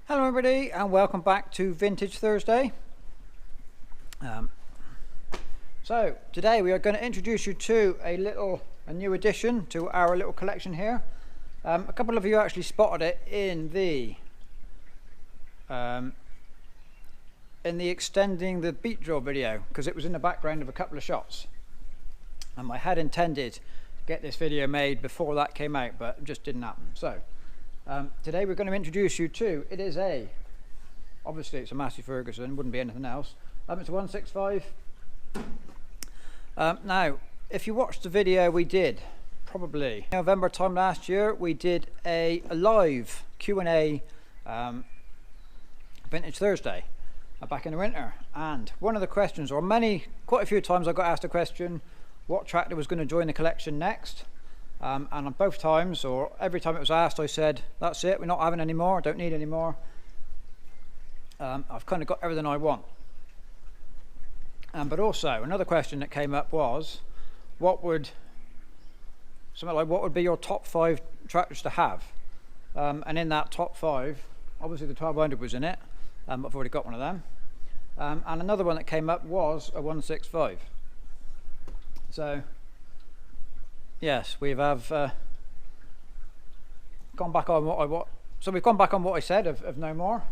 Hello everybody and welcome back to Vintage Thursday. So today we are going to introduce you to a new addition to our little collection here. A couple of you actually spotted it in the extending the beat drill video, because it was in the background of a couple of shots. I had intended to get this video made before that came out, but it just didn't happen. So today we're going to introduce you to, obviously it's a Massey Ferguson, wouldn't be anything else. It's a 165. Now, if you watched the video we did, probably November time last year, we did a live Q&A Vintage Thursday back in the winter. And one of the questions, or quite a few times I got asked a question, what tractor was going to join the collection next. And on both times, or every time it was asked, I said, that's it, we're not having any more, don't need any more. I've kind of got everything I want. But also, another question that came up was, what would be your top 5 tractors to have? And in that top 5, obviously the 1200 was in it, I've already got one of them. And another one that came up was a 165. So, yes, we've gone back on we've gone back on what I said of no more,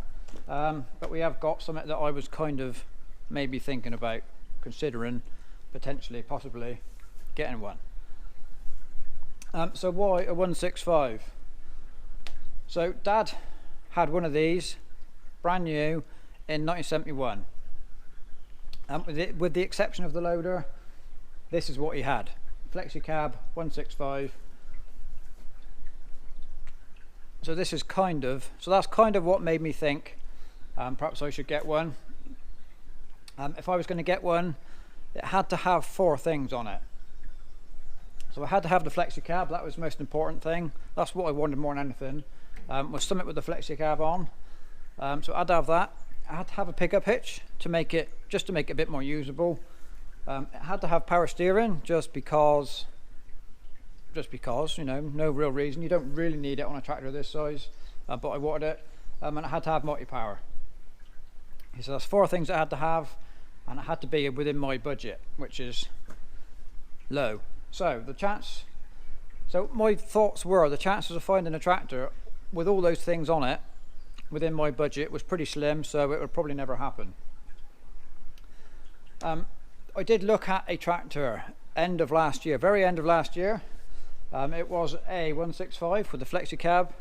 but we have got something that I was kind of maybe thinking about considering potentially, possibly getting one. So why a 165? So Dad had one of these, brand new, in 1971. With the exception of the loader, this is what he had. Flexi cab 165. So this is that's kind of what made me think perhaps I should get one. If I was going to get one, it had to have 4 things on it. So I had to have the flexi cab, that was the most important thing. That's what I wanted more than anything, was something with the flexi cab on. So I had to have that. I had to have a pickup hitch to make it a bit more usable. It had to have power steering just because, you know, no real reason. You don't really need it on a tractor this size, but I wanted it. And it had to have multi-power. So that's 4 things I had to have, and it had to be within my budget, which is low. So my thoughts were the chances of finding a tractor with all those things on it within my budget was pretty slim, so it would probably never happen. I did look at a tractor very end of last year. It was a 165 with a flexi cab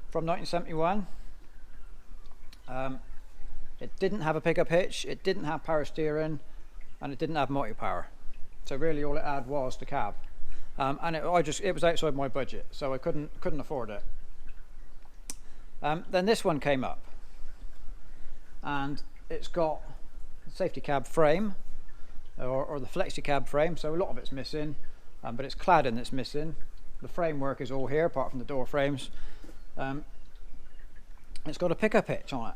from 1971. It didn't have a pickup hitch, it didn't have power steering, and it didn't have multi-power. So really all it had was the cab. And it was outside my budget, so I couldn't afford it. Then this one came up, and it's got a safety cab frame, or the flexi cab frame, so a lot of it's missing, but it's cladding that's missing. The framework is all here apart from the door frames. It's got a pickup hitch on it.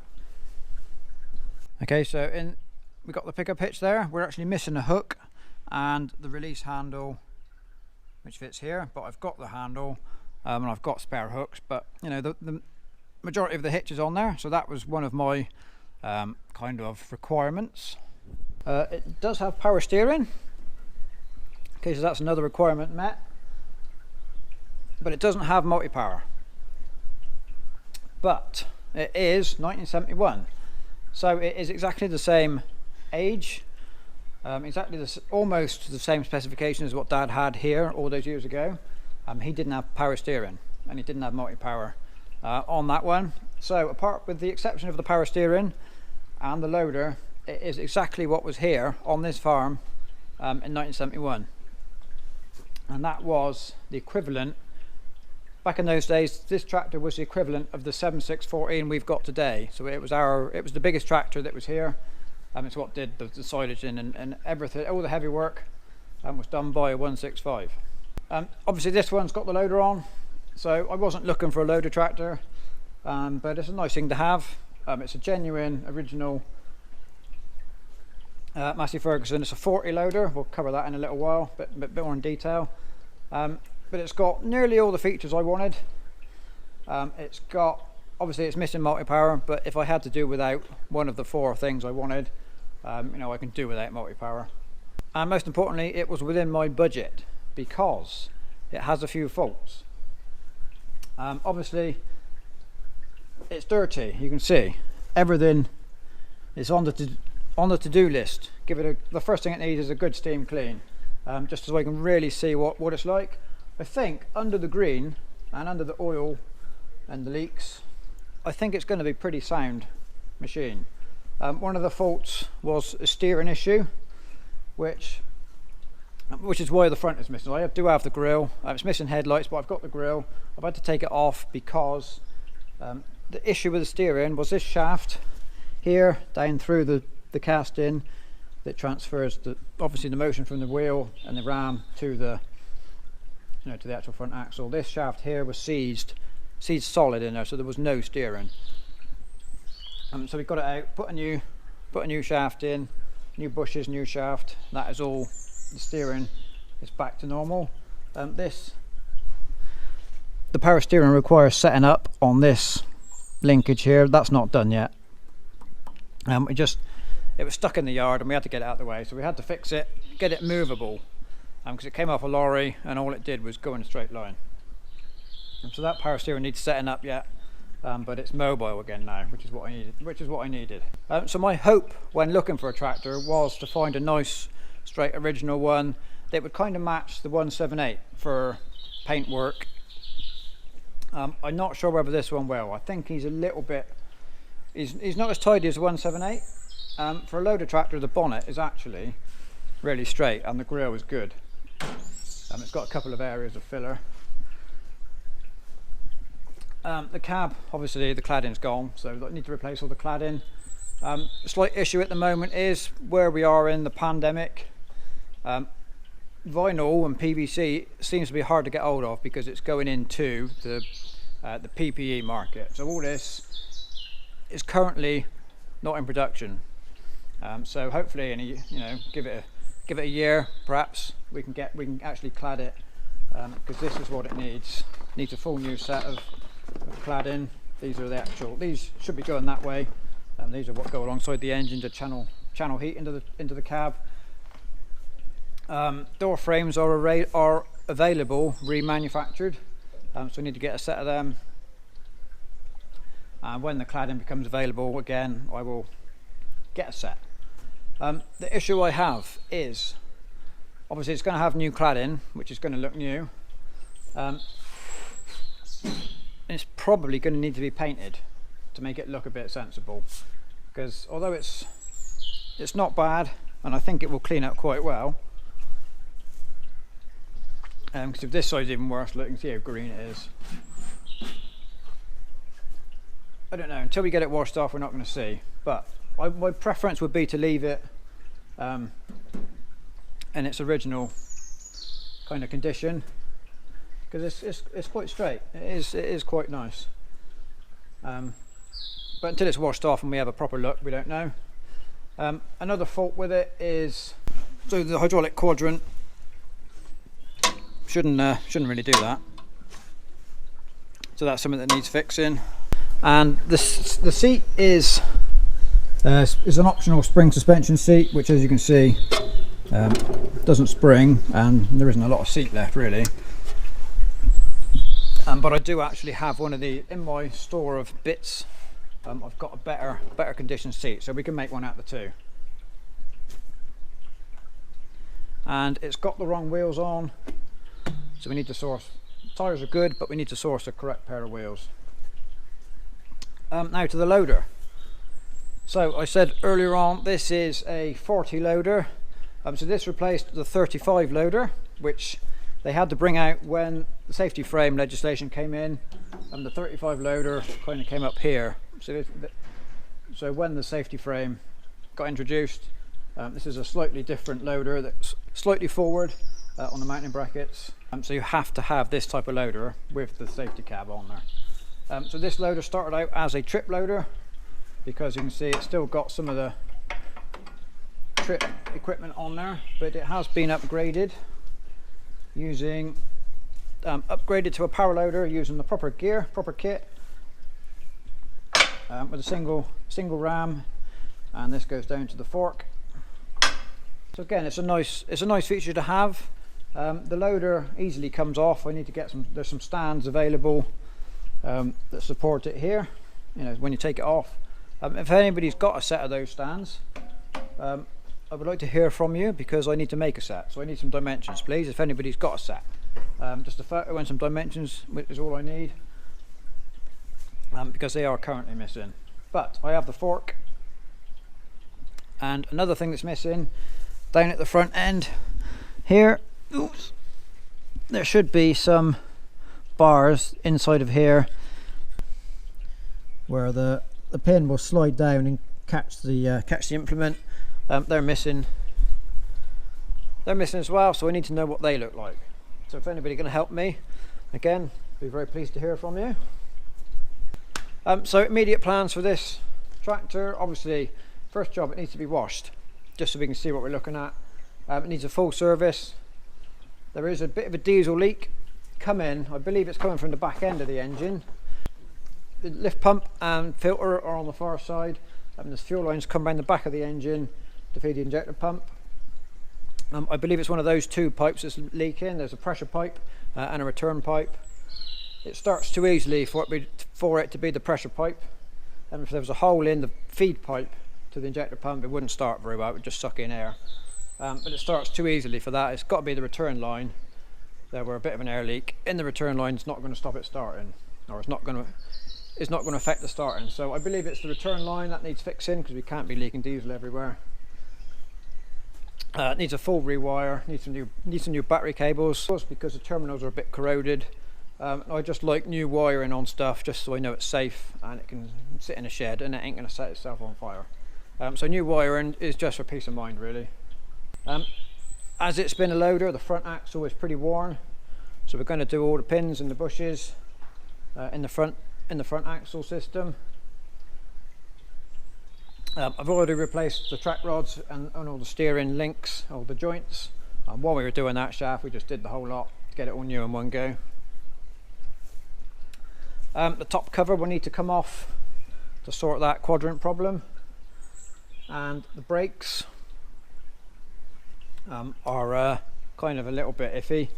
Okay, so we got the pickup hitch there. We're actually missing a hook and the release handle, which fits here, but I've got the handle, and I've got spare hooks, but you know, the majority of the hitch is on there, so that was one of my kind of requirements. It does have power steering. Okay, so that's another requirement met. But it doesn't have multi-power. But it is 1971. So it is exactly the same age. Almost the same specification as what Dad had here all those years ago. He didn't have power steering, and he didn't have multi-power on that one. So with the exception of the power steering and the loader, it is exactly what was here on this farm in 1971. And that was the equivalent, back in those days, this tractor was the equivalent of the 7614 we've got today. So it was the biggest tractor that was here. It's what did the silage in and everything, all the heavy work was done by a 165. Obviously this one's got the loader on, so I wasn't looking for a loader tractor, but it's a nice thing to have. It's a genuine, original Massey Ferguson. It's a 40 loader. We'll cover that in a little while, but bit more in detail. But it's got nearly all the features I wanted. It's got obviously it's missing multi-power, but if I had to do without one of the 4 things I wanted, you know, I can do without multi-power. And most importantly, it was within my budget because it has a few faults. Obviously it's dirty, you can see everything is on the to-do list. The first thing it needs is a good steam clean, just so I can really see what it's like. I think under the green and under the oil and the leaks, I think it's going to be pretty sound machine. One of the faults was a steering issue, which is why the front is missing. I do have the grille. It's missing headlights, but I've got the grille. I've had to take it off because the issue with the steering was this shaft here down through the casting that transfers obviously the motion from the wheel and the ram to the to the actual front axle. This shaft here was seized solid in there, so there was no steering. So we got it out, put a new shaft in, new bushes, new shaft. That is all. The steering is back to normal. The power steering requires setting up on this linkage here. That's not done yet. It was stuck in the yard and we had to get it out of the way, so we had to fix it, get it movable, because it came off a lorry and all it did was go in a straight line. So that power steering needs setting up yet, but it's mobile again now, which is what I needed. So my hope when looking for a tractor was to find a nice straight original one that would kind of match the 178 for paint work. I'm not sure whether this one will. I think he's a little bit, he's not as tidy as the 178. For a loader tractor, the bonnet is actually really straight and the grille is good. It's got a couple of areas of filler. The cab, obviously the cladding's gone, so I need to replace all the cladding. The slight issue at the moment is where we are in the pandemic. Vinyl and PVC seems to be hard to get hold of because it's going into the PPE market. So all this is currently not in production. So hopefully, give it a year, perhaps we can actually clad it, because this is what it needs. It needs a full new set of cladding. These should be going that way. These are what go alongside the engine to channel heat into the cab. Door frames are available remanufactured, so we need to get a set of them. And when the cladding becomes available again, I will get a set. The issue I have is, obviously it's going to have new cladding, which is going to look new. It's probably going to need to be painted to make it look a bit sensible, because although it's not bad and I think it will clean up quite well, because if this side's even worse, look, you can see how green it is. I don't know, until we get it washed off we're not going to see, but my preference would be to leave it in its original kind of condition, because it's quite straight. It is quite nice. But until it's washed off and we have a proper look, we don't know. Another fault with it is, so the hydraulic quadrant shouldn't really do that. So that's something that needs fixing. And the seat is an optional spring suspension seat, which, as you can see, doesn't spring, and there isn't a lot of seat left really. But I do actually have one of the in my store of bits. I've got a better condition seat, so we can make one out of the two. And it's got the wrong wheels on, so we need to source. Tires are good, but we need to source the correct pair of wheels. Now to the loader. So I said earlier on, this is a 40 loader. So this replaced the 35 loader, which they had to bring out when the safety frame legislation came in, and the 35 loader kind of came up here. So when the safety frame got introduced, this is a slightly different loader that's slightly forward on the mounting brackets. So you have to have this type of loader with the safety cab on there. So this loader started out as a trip loader, because you can see it's still got some of the trip equipment on there, but it has been upgraded upgraded to a power loader using the proper gear, proper kit. with a single ram, and this goes down to the fork. So again, it's a nice feature to have. The loader easily comes off. I need to get there's some stands available that support it here, you know, when you take it off. If anybody's got a set of those stands, I would like to hear from you, because I need to make a set. So I need some dimensions, please, if anybody's got a set. Just a photo and some dimensions is all I need, because they are currently missing. But I have the fork, and another thing that's missing down at the front end here, oops, there should be some bars inside of here where the pin will slide down and catch the implement. They're missing as well, so I need to know what they look like. So if anybody can help me, again, be very pleased to hear from you. So immediate plans for this tractor. Obviously, first job, it needs to be washed, just so we can see what we're looking at. It needs a full service. There is a bit of a diesel leak coming. I believe it's coming from the back end of the engine. The lift pump and filter are on the far side, and there's fuel lines come around the back of the engine to feed the injector pump. I believe it's one of those two pipes that's leaking. There's a pressure pipe and a return pipe. It starts too easily for it to be the pressure pipe, and if there was a hole in the feed pipe to the injector pump, it wouldn't start very well. It would just suck in air. But it starts too easily for that. It's got to be the return line. There were a bit of an air leak in the return line. It's not going to stop it starting, or it's not going to affect the starting. So I believe it's the return line that needs fixing, because we can't be leaking diesel everywhere. It needs a full rewire. Needs some new battery cables, because the terminals are a bit corroded. I just like new wiring on stuff, just so I know it's safe and it can sit in a shed and it ain't going to set itself on fire. So new wiring is just for peace of mind, really. As it's been a loader, the front axle is pretty worn, so we're going to do all the pins and the bushes in the front axle system. I've already replaced the track rods and all the steering links, all the joints. While we were doing that shaft, we just did the whole lot to get it all new in one go. The top cover will need to come off to sort that quadrant problem, and the brakes are kind of a little bit iffy.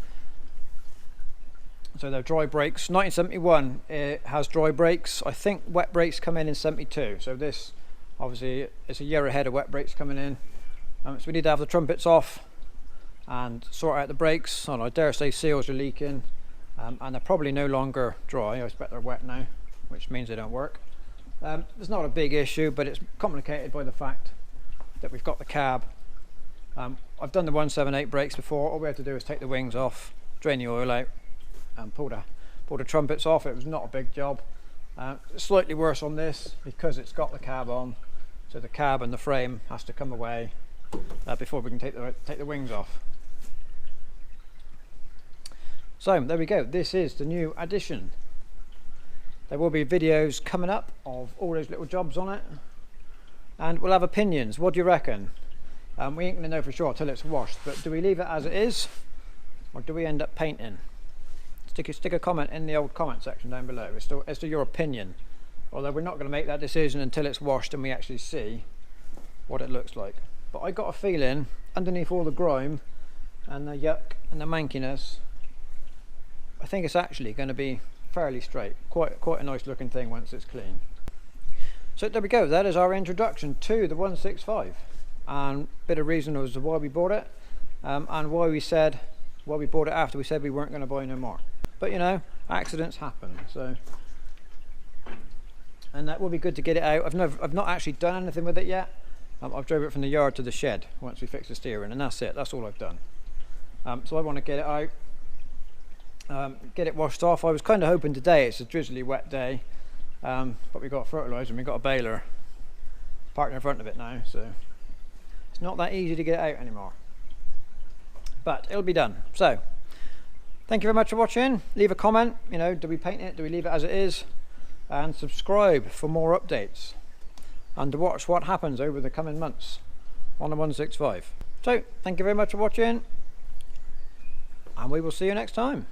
So they're dry brakes. 1971 it has dry brakes. I think wet brakes come in 72, so this obviously it's a year ahead of wet brakes coming in. So we need to have the trumpets off and sort out the brakes. And I dare say seals are leaking, and they're probably no longer dry. I expect they're wet now, which means they don't work. It's not a big issue, but it's complicated by the fact that we've got the cab. I've done the 178 brakes before. All we had to do is take the wings off, drain the oil out, and pull the trumpets off. It was not a big job. Slightly worse on this because it's got the cab on, so the cab and the frame has to come away before we can take the wings off. So there we go. This is the new addition. There will be videos coming up of all those little jobs on it, and we'll have opinions. What do you reckon? We ain't going to know for sure till it's washed, but do we leave it as it is, or do we end up painting? Stick a comment in the old comment section down below as to your opinion, although we're not going to make that decision until it's washed and we actually see what it looks like. But I got a feeling underneath all the grime and the yuck and the mankiness, I think it's actually going to be fairly straight. Quite a nice looking thing once it's clean. So there we go. That is our introduction to the 165, and a bit of reason as to why we bought it, and why we bought it after we said we weren't going to buy no more. But you know, accidents happen. So, and that will be good to get it out. I've not actually done anything with it yet. I've drove it from the yard to the shed once we fix the steering, and that's it. That's all I've done. So I want to get it out, get it washed off. I was kind of hoping today, it's a drizzly wet day, but we got fertiliser and we got a baler parked in front of it now, so it's not that easy to get it out anymore. But it'll be done. So thank you very much for watching. Leave a comment, you know, do we paint it, do we leave it as it is, and subscribe for more updates and to watch what happens over the coming months on the 165. So thank you very much for watching, and we will see you next time.